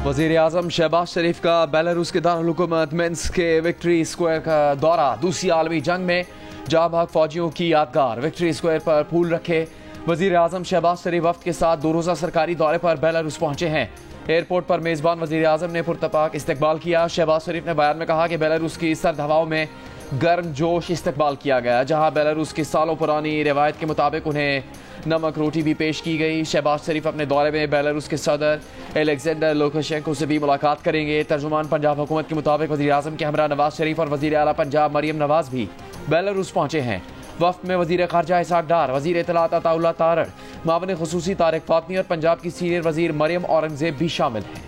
वज़ीर आज़म शहबाज शरीफ का बेलारूस के दारुल-हुकूमत मिन्स्क के विक्ट्री स्क्वायर का दौरा। दूसरी आलमी जंग में जाँ भाग फौजियों की यादगार। विक्ट्री स्क्वायर पर फूल रखे। वज़ीर आज़म शहबाज शरीफ वफ्द के साथ 2 रोज़ा सरकारी दौरे पर बेलारूस पहुंचे हैं। एयरपोर्ट पर मेज़बान वज़ीर आज़म ने पुरतपाक इस्तकबाल किया। शहबाज शरीफ ने बयान में कहा कि बेलारूस की सर्द हवाओं में गर्म जोश इस्तकबाल किया गया, जहाँ बेलारूस की सालों पुरानी रिवायत के मुताबिक उन्हें नमक रोटी भी पेश की गई। शहबाज शरीफ अपने दौरे में बेलारूस के सदर एलेक्जेंडर लुकाशेंको से भी मुलाकात करेंगे। तर्जुमान पंजाब हुकूमत के मुताबिक वज़ीर आज़म के हमरा नवाज शरीफ और वज़ीर आला पंजाब मरियम नवाज भी बेलारूस पहुंचे हैं। वफ्द में वज़ीर ख़ारजा इसहाक़ डार, वज़ीर इत्तलात अताउल्लाह तारड़, मावन ख़ुसूसी तारिक फातमी और पंजाब की सीनियर वज़ीर मरियम औरंगज़ेब भी शामिल हैं।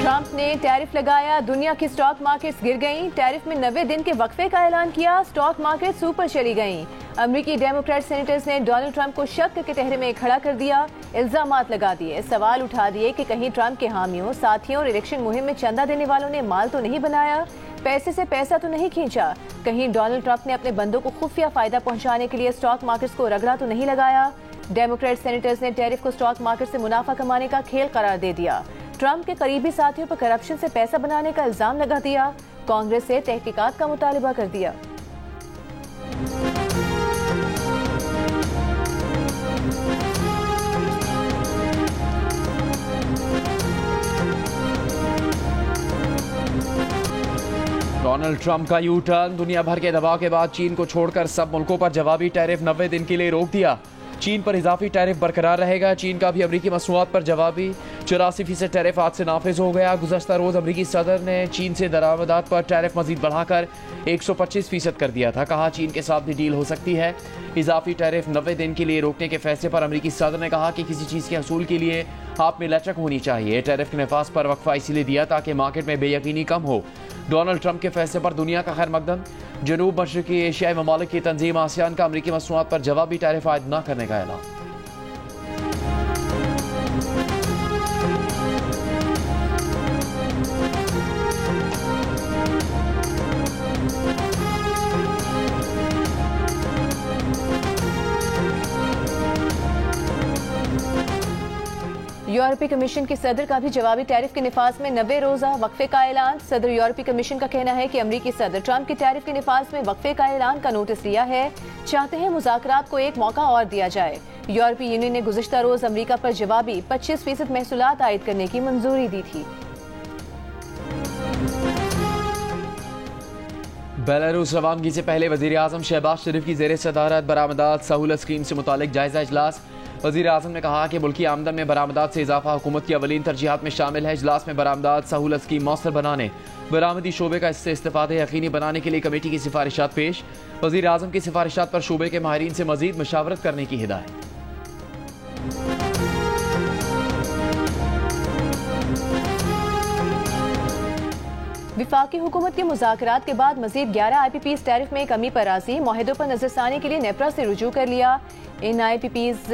ट्रंप ने टैरिफ लगाया, दुनिया की स्टॉक मार्केट्स गिर गईं। टैरिफ में 90 दिन के वक्फे का ऐलान किया, स्टॉक मार्केट ऊपर चली गईं। अमेरिकी डेमोक्रेट सेनेटर्स ने डोनाल्ड ट्रंप को शक के चेहरे में खड़ा कर दिया, इल्जामात लगा दिए, सवाल उठा दिए कि कहीं ट्रंप के हामियों, साथियों और इलेक्शन मुहिम में चंदा देने वालों ने माल तो नहीं बनाया, पैसे से पैसा तो नहीं खींचा, कहीं डोनाल्ड ट्रंप ने अपने बंदों को खुफिया फायदा पहुंचाने के लिए स्टॉक मार्केट्स को रगड़ा तो नहीं लगाया। डेमोक्रेट सेनेटर्स ने टैरिफ को स्टॉक मार्केट से मुनाफा कमाने का खेल करार दे दिया। ट्रंप के करीबी साथियों पर करप्शन से पैसा बनाने का इल्जाम लगा दिया। कांग्रेस से तहकीकात का मुतालिबा कर दिया। डोनाल्ड ट्रंप का यू टर्न। दुनिया भर के दबाव के बाद चीन को छोड़कर सब मुल्कों पर जवाबी टैरिफ 90 दिन के लिए रोक दिया। चीन पर इजाफी टैरिफ बरकरार रहेगा। चीन का भी अमरीकी मसनूआत पर जवाबी 84% टैरिफ आज से नाफिज हो गया। गुज़श्ता रोज़ अमरीकी सदर ने चीन से दरामदात पर टैरिफ मजीद बढ़ाकर 125% कर दिया था। कहा चीन के साथ भी डील हो सकती है। इजाफी टैरिफ 90 दिन के लिए रोकने के फैसले पर अमरीकी सदर ने कहा कि किसी चीज़ के हसूल के लिए आप में लचक होनी चाहिए। टैरिफ के नफाज पर वक्फा इसीलिए दिया ताकि मार्केट में बेयकीनी कम हो। डोनाल्ड ट्रंप के फैसले पर दुनिया का खैर मकदम। जनूब मशरकी एशियाई ममालिक की तंजीम आसियान का अमरीकी मसनूआत पर जवाबी टैरिफ आयद न करने का ऐलान। यूरोपीय कमीशन के सदर का भी जवाबी टैरिफ के निफाज में 90 रोजा वक्फे का ऐलान। सदर यूरोपीय कमीशन का कहना है कि अमरीकी सदर ट्रंप की टैरिफ के निफाज में वक्फे का ऐलान का नोटिस लिया है, चाहते हैं मुज़ाकरात को एक मौका और दिया जाए। यूरोपीय यूनियन ने गुज़श्ता रोज अमरीका पर जवाबी 25% महसूलात आयद करने की मंजूरी दी थी। बेलारूस रवानगी से पहले वज़ीर आज़म शहबाज शरीफ की ज़ेर सदारत बरामदात सहूलत स्कीम से मुतालिक जायजा इजलास। वज़ीर आज़म ने कहा कि मुल्की आमदन में बरामदात से इजाफा हुकूमत की अवलीन तरजीहात में शामिल है। इजलास में बरामदात सहूलत स्कीम मौसर बनाने, बरामदी शोबे का इससे इस्तेफादे यकीनी बनाने के लिए कमेटी की सिफारिशात पेश। वज़ीर आज़म की सिफारिशात पर शोबे के माहिरीन से मजीद मशावरत करने की हिदायत। विफाकी हुकूमत के मुज़ाकरात के बाद मजीद 11 IPPs टैरिफ में कमी पर राजी। मुआहिदों पर नजरसानी के लिए नेपरा से रुजू कर लिया। इन IPPs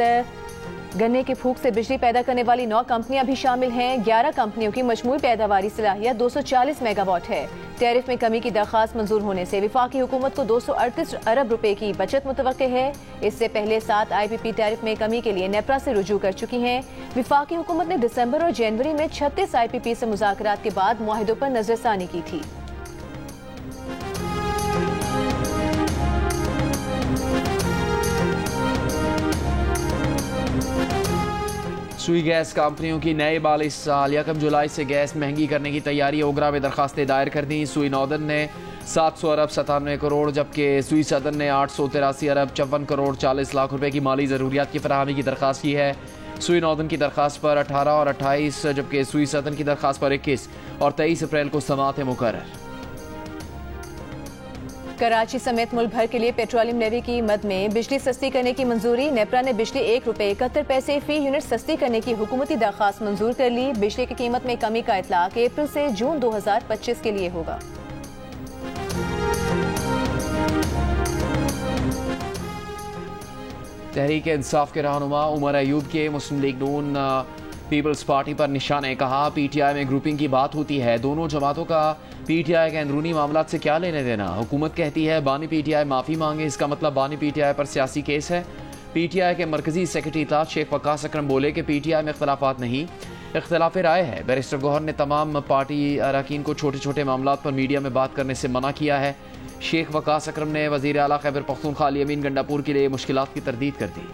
गन्ने के फूक से बिजली पैदा करने वाली 9 कंपनियां भी शामिल हैं। 11 कंपनियों की मजमूई पैदावारी सलाहियत 240 मेगावाट है। टैरिफ में कमी की दरख्वास्त मंजूर होने से विफाकी हुकूमत को 238 अरब रुपए की बचत मुतवक्के है। इससे पहले 7 IPP टैरिफ में कमी के लिए नेपरा से रुजू कर चुकी हैं। विफाकी हुकूमत ने दिसंबर और जनवरी में 36 IPP से मुज़ाकरात के बाद मुआहिदों पर नजरसानी की थी। सुई गैस कंपनियों की नए बाल इस साल 1 जुलाई से गैस महंगी करने की तैयारी। ओगरा में दरखास्तें दायर कर दी। सुई नॉर्दर्न ने 700 अरब 97 करोड़ जबकि सुई सदर्न ने 883 अरब 54 करोड़ 40 लाख रुपए की माली ज़रूरियात की फराहमी की दरख्वास्त की है। सुई नॉर्दर्न की दरख्वास्त पर 18 और 28 जबकि सुई सदर्न की दरख्वास्त पर 21 और 23 अप्रैल को समाअतें मुकर्रर। कराची समेत मुल्क भर के लिए पेट्रोलियम लेवी की मद में बिजली सस्ती करने की मंजूरी। नेपरा ने बिजली 1 रुपए 71 पैसे फी यूनिट सस्ती करने की हुकूमती दरख्वास्त मंजूर कर ली। बिजली की कीमत में कमी का इतलाक अप्रैल से जून 2025 के लिए होगा। तहरीक इंसाफ के रहनुमा उमर अयूब के मुस्लिम लीग नून पीपल्स पार्टी पर निशाने। कहा पीटीआई में ग्रुपिंग की बात होती है, दोनों जमातों का पीटीआई के अंदरूनी मामलात से क्या लेने देना। हुकूमत कहती है बानी पीटीआई माफ़ी मांगे, इसका मतलब बानी पीटीआई पर सियासी केस है। पीटीआई के मरकजी सेक्रेटरी इत्तलात शेख वकास अकरम बोले कि पीटीआई में इख्तलाफात नहीं, इख्तलाफ राय है। बैरिस्टर गौहर ने तमाम पार्टी अरकान को छोटे छोटे मामलात पर मीडिया में बात करने से मना किया है। शेख वकास अकरम ने वज़ीर आला खैबर पख्तूनख्वा अली अमीन गंडापुर के लिए मुश्किलात की तरदीद कर दी।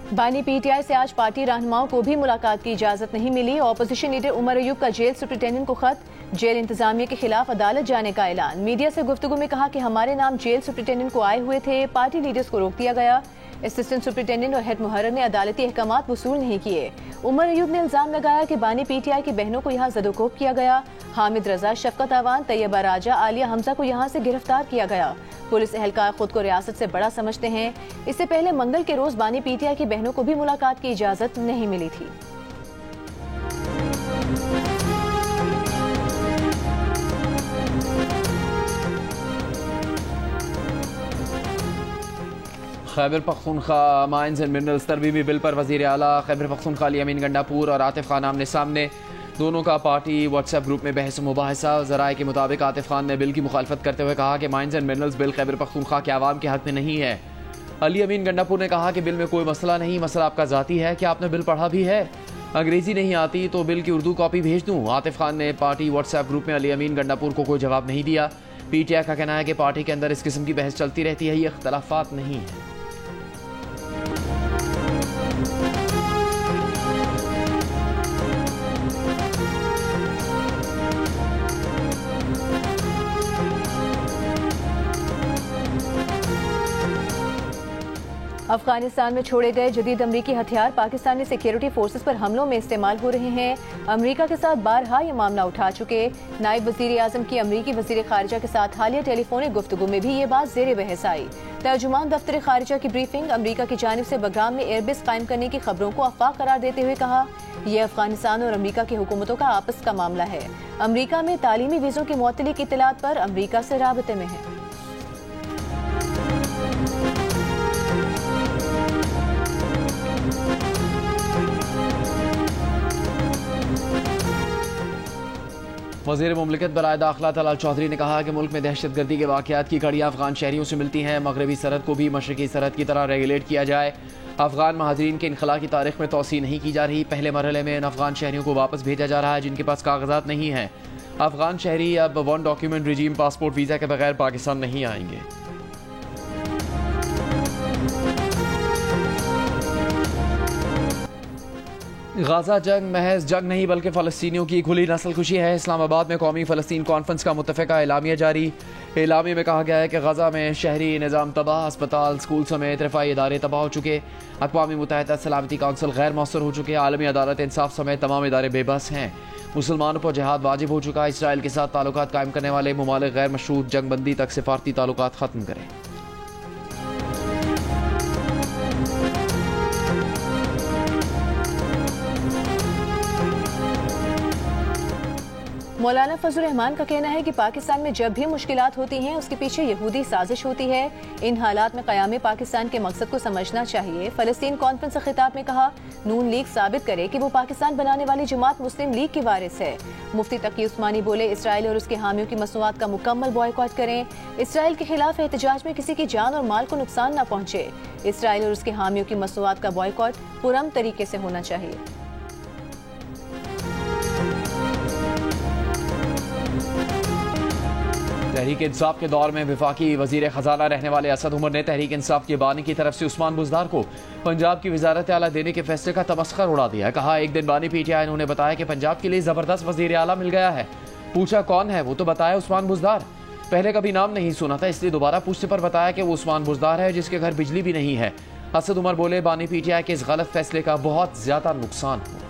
बानी पीटीआई से आज पार्टी रहनुमाओं को भी मुलाकात की इजाजत नहीं मिली। ऑपोजिशन लीडर उमर अयूब का जेल सुप्रिंटेंडेंट को खत, जेल इंतजामिया के खिलाफ अदालत जाने का ऐलान। मीडिया से गुफ्तगू में कहा कि हमारे नाम जेल सुप्रिंटेंडेंट को आए हुए थे, पार्टी लीडर्स को रोक दिया गया। असिस्टेंट सुप्रिंटेंडेंट और हेड मुहर्रर ने अदालती अहकामात वसूल नहीं किए। उमर अयूब ने इल्जाम लगाया कि बानी पीटीआई की बहनों को यहाँ जदोकोब किया गया। हामिद रजा, शफकत अवान, तैयबा राजा, आलिया हमजा को यहाँ से गिरफ्तार किया गया। पुलिस एहलकार खुद को रियासत से बड़ा समझते हैं। इससे पहले मंगल के रोज बानी पीटीआई की बहनों को भी मुलाकात की इजाजत नहीं मिली थी। Khyber Pakhtunkhwa mines and minerals तरमीमी बिल पर वज़ीर आला खैबर पख्तूनख्वा अली अमीन गंडापुर और आतिफ खान आमने सामने। दोनों का पार्टी व्हाट्सएप ग्रुप में बहस मुबाहिसा। ज़राए के मुताबिक आतिफ खान ने बिल की मुखालफत करते हुए कहा कि mines and minerals bill Khyber Pakhtunkhwa के आवाम के हक में नहीं है। अली अमीन गंडापुर ने कहा कि बिल में कोई मसला नहीं, मसला आपका ज़ाती है। क्या आपने बिल पढ़ा भी है? अंग्रेजी नहीं आती तो बिल की उर्दू कॉपी भेज दूँ। आतिफ खान ने पार्टी व्हाट्सएप ग्रुप में अली अमीन गंडापुर को कोई जवाब नहीं दिया। पीटीआई का कहना है कि पार्टी के अंदर इस किस्म की बहस चलती रहती है, ये इख्तलाफात नहीं है। अफगानिस्तान में छोड़े गए जदीद अमरीकी हथियार पाकिस्तानी सिक्योरिटी फोर्सेस पर हमलों में इस्तेमाल हो रहे हैं। अमरीका के साथ बारहा ये मामला उठा चुके। नायब वजीर आजम की अमरीकी वजीर खारिजा के साथ हालिया टेलीफोनिक गुफ्तगू में भी ये बात जेर बहस आई। तर्जुमान दफ्तर खारिजा की ब्रीफिंग, अमरीका की जानिब से बगराम में एयरबेस कायम करने की खबरों को अफवाह करार देते हुए कहा यह अफगानिस्तान और अमरीका की हुकूमतों का आपस का मामला है। अमरीका में तालीमी वीजों की मुअत्तली की इत्तलात पर अमरीका से राबते में है। वज़ीर मुमलिकत बराए दाखिला तलाल चौधरी ने कहा कि मुल्क में दहशतगर्दी के वाक़यात की कड़ियाँ अफगान शहरियों से मिलती हैं। मगरबी सरहद को भी मशरकी सरहद की तरह रेगुलेट किया जाए। अफगान महाजरीन के इनखला की तारीख में तोसी नहीं की जा रही। पहले मरहले में इन अफगान शहरियों को वापस भेजा जा रहा है जिनके पास कागजात नहीं हैं। अफगान शहरी अब one document regime passport visa के बगैर पाकिस्तान नहीं आएंगे। गाजा जंग महज जंग नहीं बल्कि फ़लस्तीनियों की खुली नस्ल खुशी है। इस्लामाबाद में कौमी फ़लस्तीन कॉन्फ्रेंस का मुत्तफ़िका एलामिया जारी। एलामिया में कहा गया है कि गाजा में शहरी निज़ाम तबाह, अस्पताल, स्कूल समेत रफ़ाई इदारे तबाह हो चुके। अक़वामी मुत्तहिदा सलामती काउंसिल गैर मौसर हो चुके। आलमी अदालत इंसाफ समेत तमाम इदारे बेबस हैं। मुसलमानों पर जिहाद वाजिब हो चुका। इसराइल के साथ ताल्लुकात कायम करने वाले मुमालिक गैर मशरूत जंगबंदी तक सिफारती ताल्लुकात ख़त्म करें। मौलाना फजल रहमान का कहना है कि पाकिस्तान में जब भी मुश्किलात होती हैं उसके पीछे यहूदी साजिश होती है। इन हालात में क़याम पाकिस्तान के मकसद को समझना चाहिए। फ़लस्तीन कॉन्फ्रेंस के खिताब में कहा नून लीग साबित करे कि वो पाकिस्तान बनाने वाली जमात मुस्लिम लीग की वारिस है। मुफ्ती तकी उस्मानी बोले इसराइल और उसके हामियों की मसनूआत का मुकम्मल बॉयकॉट करें। इसराइल के खिलाफ एहतजाज में किसी की जान और माल को नुकसान न पहुँचे। इसराइल और उसके हामियों की मसनूआत का बॉयकॉट पुरअमन तरीके से होना चाहिए। तहरीक इंसाफ के दौर में वफाकी वजीर खजाना रहने वाले असद उमर ने तहरीक इंसाफ के बानी की तरफ से उस्मान बुज़दार को पंजाब की वजारत आला देने के फैसले का तमस्खर उड़ा दिया। कहा एक दिन बानी पीटीआई इन्होंने बताया कि पंजाब के लिए जबरदस्त वजीर आला मिल गया है। पूछा कौन है, वो तो बताया उस्मान बुज़दार। पहले कभी नाम नहीं सुना था, इसलिए दोबारा पूछने पर बताया कि वो उस्मान बुज़दार है जिसके घर बिजली भी नहीं है। असद उमर बोले बानी पीटीआई के इस गलत फैसले का बहुत ज्यादा नुकसान हुआ।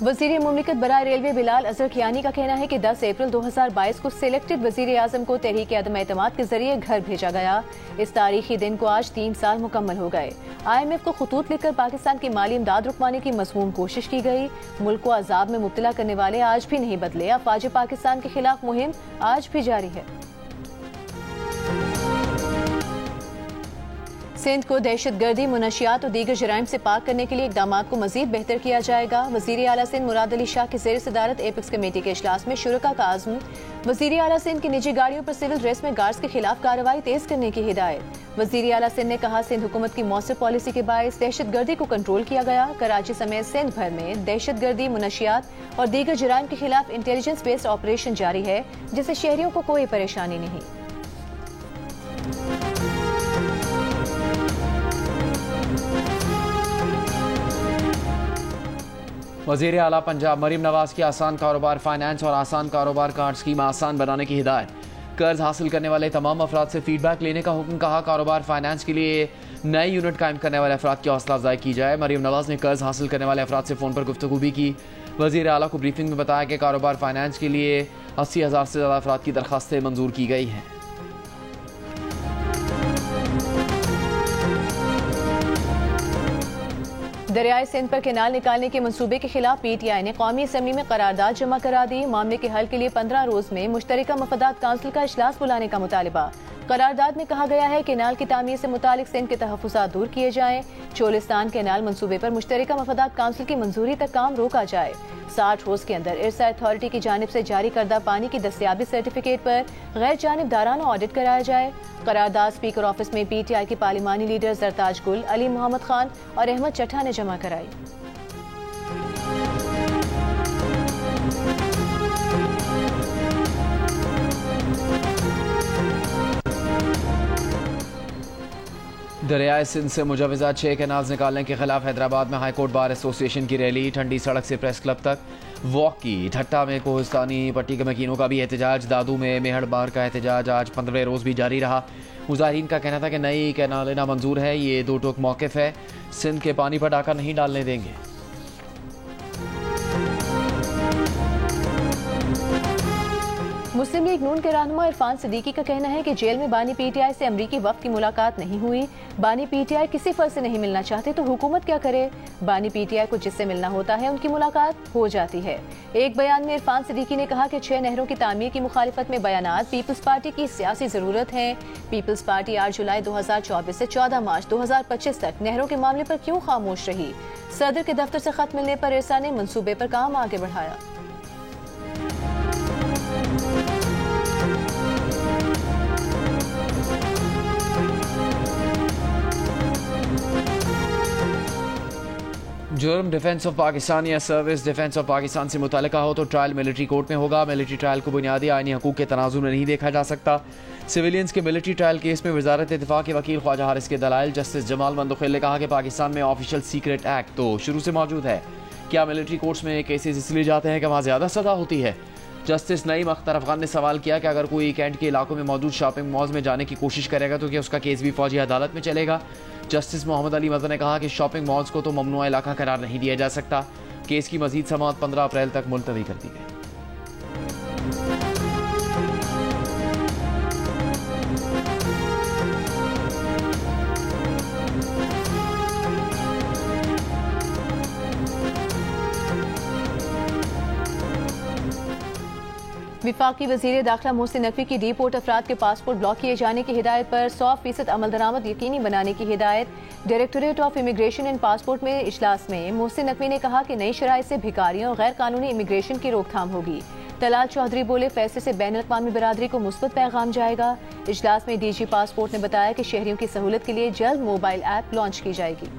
वज़ीर मुमलिकत बराए रेलवे बिलाल अजहर खियानी का कहना है कि 10 अप्रैल 2022 को सिलेक्टेड वज़ीर आज़म को तहरीक अदम एतमाद के जरिए घर भेजा गया। इस तारीखी दिन को आज 3 साल मुकम्मल हो गए। IMF को खतूत लिखकर पाकिस्तान की माली इमदाद रुकवाने की मज़मूम कोशिश की गई। मुल्क को अजाब में मुब्तला करने वाले आज भी नहीं बदले। अफवाज पाकिस्तान के खिलाफ मुहिम आज भी जारी है। सिंध को दहशतगर्दी, मुनशियात और दीगर जराइम से पाक करने के लिए इकदाम को मजीद बेहतर किया जाएगा। वज़ीर आला सिंध मुराद अली शाह की ज़ेर सदारत एपेक्स कमेटी के इजलास में शुरका का आज़म। वज़ीर आला सिंध की निजी गाड़ियों पर सिविल ड्रेस में गार्ड्स के खिलाफ कार्रवाई तेज करने की हिदायत। वज़ीर आला सिंध ने कहा, सिंध हुकूमत की मौसर पॉलिसी के बायस दहशतगर्दी को कंट्रोल किया गया। कराची समेत सिंध भर में दहशतगर्दी, मुनशियात और दीगर जराइम के खिलाफ इंटेलिजेंस बेस्ड ऑपरेशन जारी है, जिससे शहरियों को कोई परेशानी नहीं। वज़ीर आला पंजाब मरीम नवाज की आसान कारोबार फाइनेंस और आसान कारोबार कार्ड स्कीम आसान बनाने की हिदायत। कर्ज हासिल करने वाले तमाम अफराद से फीडबैक लेने का हुक्म। कहा, कारोबार फाइनेंस के लिए नई यूनिट कायम करने वाले अफराद की हौसला अफजाई की जाए। मरीम नवाज ने कर्ज हासिल करने वाले अफराद से फ़ोन पर गुफ्तगू भी की। वज़ीर आला को ब्रीफिंग में बताया कि कारोबार फाइनेंस के लिए 80,000 से ज़्यादा अफराद की दरख्वास्तें मंजूर की गई हैं। दरियाए सिंध पर केनाल निकालने के मंसूबे के खिलाफ PTI ने कौमी असम्बली में करारदाद जमा करा दी। मामले के हल के लिए 15 रोज में मुश्तरका मफादात काउंसिल का इजलास बुलाने का मुतालिबा। करारदाद में कहा गया है कि केनाल की तामीर से मुतालिक सिंध के तहफ़्फ़ुज़ात दूर किए जाएं। चोलिस्तान केनाल मंसूबे पर मुश्तरका मफादात काउंसिल की मंजूरी तक काम रोका जाए। 60 रोज के अंदर इरसा अथॉरिटी की जानिब से जारी करदा पानी की दस्तयाबी सर्टिफिकेट पर गैर जानिबदाराना ऑडिट कराया जाए। करारदाद स्पीकर ऑफिस में PTI के पार्लिमानी लीडर जरताज गुल, अली मोहम्मद खान और अहमद चट्टा ने जमा कराई। दरियाए सिंध से मुजवजा 6 कैनाल्स निकालने के खिलाफ हैदराबाद में हाईकोर्ट बार एसोसिएशन की रैली। ठंडी सड़क से प्रेस क्लब तक वॉक की। ठट्टा में कोहिस्तानी पट्टी के मकीनों का भी एहतजाज। दादू में मेहड़ बार का एहतजाज आज 15वें रोज़ भी जारी रहा। मुजाहिरीन का कहना था कि नई कैनाल नामंजूर है, ये दो टोक मौक़िफ़ है, सिंध के पानी पर डाका नहीं डालने देंगे। मुस्लिम लीग नून के रहनुमा इरफान सिद्दीकी का कहना है कि जेल में बानी PTI से अमरीकी वफ्द की मुलाकात नहीं हुई। बानी PTI किसी फर्द से नहीं मिलना चाहते तो हुकूमत क्या करे। बानी PTI को जिससे मिलना होता है उनकी मुलाकात हो जाती है। एक बयान में इरफान सिद्दीकी ने कहा कि 6 नहरों की तामीर की मुखालिफत में बयानात पीपल्स पार्टी की सियासी जरूरत है। पीपल्स पार्टी 8 जुलाई 2024 से 14 मार्च 2025 तक नहरों के मामले पर क्यों खामोश रही। सदर के दफ्तर से खत मिलने पर इरसा ने मंसूबे पर काम आगे बढ़ाया। जुर्म डिफेंस ऑफ पाकिस्तान या सर्विस डिफेंस ऑफ पाकिस्तान से मुतल्लिका हो तो ट्रायल मिलिट्री कोर्ट में होगा। मिलिट्री ट्रायल को बुनियादी आईनी हकूक के तनाजुर में नहीं देखा जा सकता। सिविलियंस के मिलिट्री ट्रायल केस में वजारत दिफा के वकील ख्वाजा हारिस के दलाइल। जस्टिस जमाल मंदुखिल ने कहा कि पाकिस्तान में ऑफिशियल सीक्रेट एक्ट तो शुरू से मौजूद है। क्या मिलिट्री कोर्ट्स में केसेस इसलिए जाते हैं कि वहाँ ज़्यादा सज़ा होती है। जस्टिस नईम अख्तर अफगान ने सवाल किया कि अगर कोई कैंट के इलाकों में मौजूद शॉपिंग मॉल्स में जाने की कोशिश करेगा तो क्या उसका केस भी फौजी अदालत में चलेगा। जस्टिस मोहम्मद अली मदन ने कहा कि शॉपिंग मॉल्स को तो ममनुआ इलाका करार नहीं दिया जा सकता। केस की मजीद समाअत 15 अप्रैल तक मुलतवी कर दी गई। विफाकी वज़ीर दाखिला मोहसिन नकवी की डीपोर्ट अफराद के पासपोर्ट ब्लॉक किए जाने की हिदायत पर 100% अमल दरामद यकीनी बनाने की हिदायत। Directorate of immigration and passport में इजलास में मोहसिन नकवी ने कहा कि नई शराइ से भिखारियों और गैर कानूनी इमिग्रेशन की रोकथाम होगी। तलाल चौधरी बोले, फैसले से बैन अल-अक़वामी बरादरी को मुस्बत पैगाम जाएगा। इजलास में DG पासपोर्ट ने बताया कि शहरियों की सहूलत के लिए जल्द मोबाइल ऐप लॉन्च की जाएगी।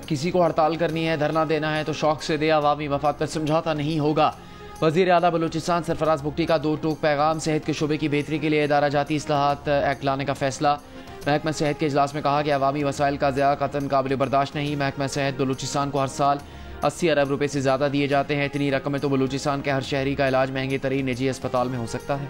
किसी को हड़ताल करनी है, धरना देना है तो शौक से दे, अवामी मफाद पर समझौता नहीं होगा। वज़ीर आला बलूचिस्तान सरफराज बुगटी का 2 टोक पैगाम। सेहत के शोबे की बेहतरी के लिए इदारा जाती इस्लाहात एक्ट लाने का फैसला। महकमा सेहत के इजलास में कहा कि अवामी वसाइल का ज़िया कतन काबिल बर्दाश्त नहीं। महकमा सेहत बलूचिस्तान को हर साल 80 अरब रुपए से ज़्यादा दिए जाते हैं। इतनी रकम में तो बलूचिस्तान के हर शहरी का इलाज महंगे तरीन निजी अस्पताल में हो सकता है।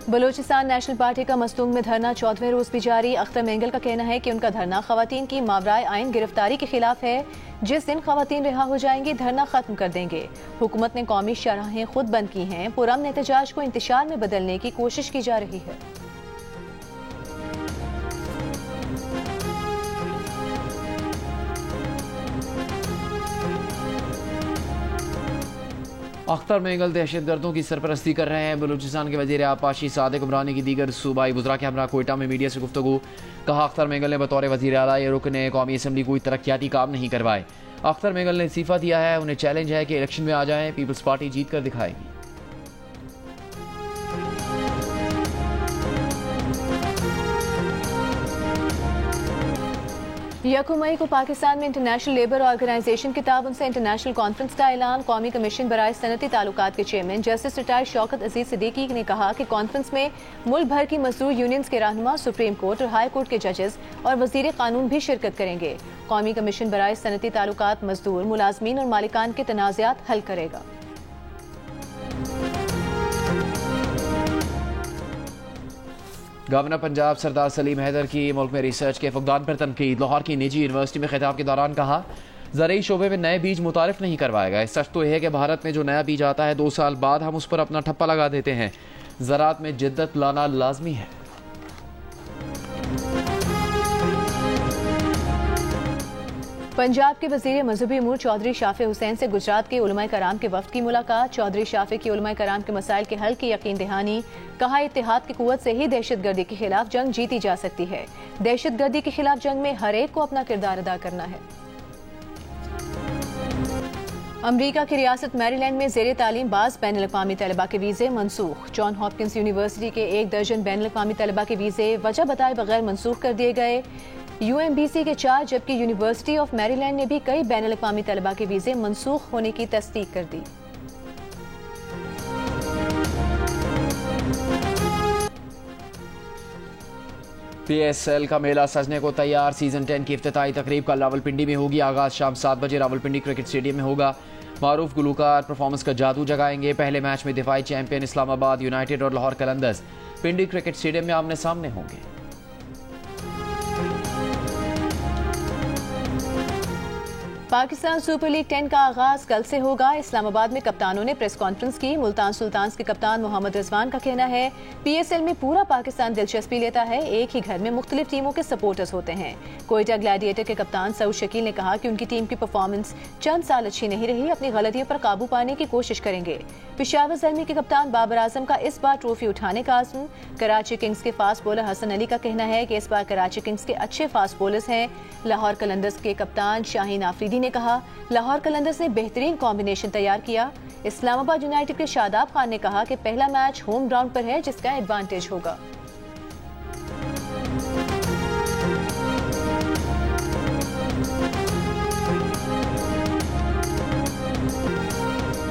बलूचिस्तान नेशनल पार्टी का मस्तूंग में धरना 14वें रोज भी जारी। अख्तर मेंगल का कहना है कि उनका धरना खवातीन की मावराए आइन गिरफ्तारी के खिलाफ है। जिस दिन खवातीन रिहा हो जाएंगी धरना खत्म कर देंगे। हुकूमत ने कौमी शराहें खुद बंद की हैं। पुरअमन एहतजाज को इंतशार में बदलने की कोशिश की जा रही है। अख्तर मेंगल दहशतगर्दों की सरपरस्ती कर रहे हैं। बलूचिस्तान के वजीर आपाशी सादिक उमरानी की दीगर सूबाई वज़रा के हमरा कोयटा में मीडिया से गुफ्तगू। कहा अख्तर मेंगल ने बतौर वज़ीर आला रुकन कौमी असम्बली कोई तरक्याती काम नहीं करवाए। अख्तर मेंगल ने इस्तीफ़ा दिया है। उन्हें चैलेंज है कि इलेक्शन में आ जाएं। पीपल्स पार्टी जीत कर दिखाएगी। यकम मई को पाकिस्तान में इंटरनेशनल लेबर ऑर्गेनाइजेशन के ताउन से इंटरनेशनल कॉन्फ्रेंस का ऐलान। कौमी कमीशन बराए सनती ताल्लुकात के चेयरमैन जस्टिस रिटायर्ड शौकत अजीज सिद्दीकी ने कहा कि कॉन्फ्रेंस में मुल्क भर की मजदूर यूनियंस के रहनुमा, सुप्रीम कोर्ट और हाई कोर्ट के जजेस और वजीर कानून भी शिरकत करेंगे। कौमी कमीशन बराए सनती ताल्लुकात मजदूर, मुलाजमीन और मालिकान के तनाज़ात हल करेगा। गवर्नर पंजाब सरदार सलीम हैदर की मुल्क में रिसर्च के फुकदान पर तनकीद। लाहौर की निजी यूनिवर्सिटी में खिताब के दौरान कहा ज़रूरी शोबे में नए बीज मुतारिफ नहीं करवाया गया। सच तो यह है कि भारत में जो नया बीज आता है 2 साल बाद हम उस पर अपना ठप्पा लगा देते हैं। ज़राअत में जिद्दत लाना लाजमी है। पंजाब के वजीर मजहबी अमूर चौधरी शाफे हुसैन से गुजरात के उलमाए कराम के वफ्द की मुलाकात। चौधरी शाफे की उलमाए कराम के मसाइल के हल की यकीन दहानी। कहा इत्तेहाद की कुव्वत से ही दहशतगर्दी के खिलाफ जंग जीती जा सकती है। दहशतगर्दी के खिलाफ जंग में हर एक को अपना किरदार अदा करना है। अमरीका की रियासत मैरीलैंड में ज़ेरे तालीम बाज़ बैनुल अक़वामी तलबा के वीज़े मनसूख। जॉन हॉपकिंस यूनिवर्सिटी के 1 दर्जन बैनुल अक़वामी तलबा के वीज़े वजह बताए बगैर मनसूख कर दिए गए। UMBC के 4 जबकि यूनिवर्सिटी ऑफ मैरीलैंड ने भी कई बैनुल अक़वामी तलबा के वीज़े मनसूख होने की तस्दीक कर दी। PSL का मेला सजने को तैयार। सीजन 10 की इफ्तिताई तकरीब कल रावलपिंडी में होगी। आगाज शाम 7 बजे रावलपिंडी क्रिकेट स्टेडियम में होगा। मारूफ गुलूकार परफॉर्मेंस का जादू जगाएंगे। पहले मैच में दिफाई चैंपियन इस्लामाबाद यूनाइटेड और लाहौर कलंदर्स पिंडी क्रिकेट स्टेडियम में आमने सामने होंगे। पाकिस्तान सुपर लीग 10 का आगाज कल से होगा। इस्लामाबाद में कप्तानों ने प्रेस कॉन्फ्रेंस की। मुल्तान सुल्तान्स के कप्तान मोहम्मद रिजवान का कहना है PSL में पूरा पाकिस्तान दिलचस्पी लेता है। एक ही घर में मुख्तलिफ टीमों के सपोर्टर्स होते हैं। कोयटा ग्लैडिएटर के कप्तान सऊद शकील ने कहा कि उनकी टीम की परफॉर्मेंस चंद साल अच्छी नहीं रही, अपनी गलतियों पर काबू पाने की कोशिश करेंगे। पेशावर ज़ल्मी के कप्तान बाबर आजम का इस बार ट्रॉफी उठाने का आज़म। कराची किंग्स के फास्ट बॉलर हसन अली का कहना है कि इस बार कराची किंग्स के अच्छे फास्ट बॉलर्स हैं। लाहौर कलंदर्स के कप्तान शाहीन आफरीदी ने कहा लाहौर कलंदर्स ने बेहतरीन कॉम्बिनेशन तैयार किया। इस्लामाबाद यूनाइटेड के शादाब खान ने कहा कि पहला मैच होम ग्राउंड पर है जिसका एडवांटेज होगा।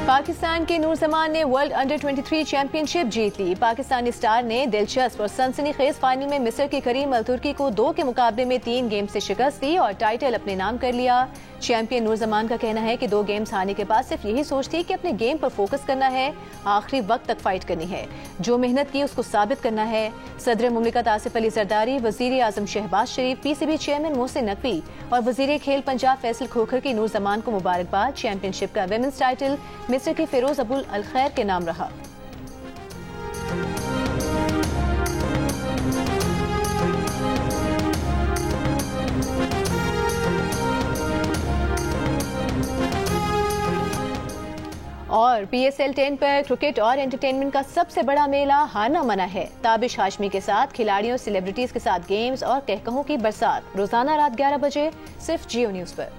पाकिस्तान के नूर जमान ने वर्ल्ड अंडर 23 चैंपियनशिप जीत ली। पाकिस्तानी स्टार ने दिलचस्प और सनसनीखेज फाइनल में मिस्र के करीम अल तुर्की को 2 के मुकाबले में 3 गेम से शिकस्त दी और टाइटल अपने नाम कर लिया। चैंपियन नूर जमान का कहना है कि 2 गेम्स हारने के बाद सिर्फ यही सोच थी कि अपने गेम पर फोकस करना है, आखिरी वक्त तक फाइट करनी है, जो मेहनत की उसको साबित करना है। सदर मुमलिकत आसिफ अली जरदारी, वजीर आजम शहबाज शरीफ, PCB चेयरमैन मोहसिन नकवी और वजीर खेल पंजाब फैसल खोखर की नूर जमान को मुबारकबाद। चैंपियनशिप का विमेंस टाइटल मिस्र के फिरोज अबुल अल खैर के नाम रहा। और PSL 10 पर क्रिकेट और एंटरटेनमेंट का सबसे बड़ा मेला हारना मना है। ताबिश हाशमी के साथ खिलाड़ियों, सेलिब्रिटीज के साथ गेम्स और कहकहों की बरसात। रोजाना रात 11 बजे सिर्फ जियो न्यूज पर।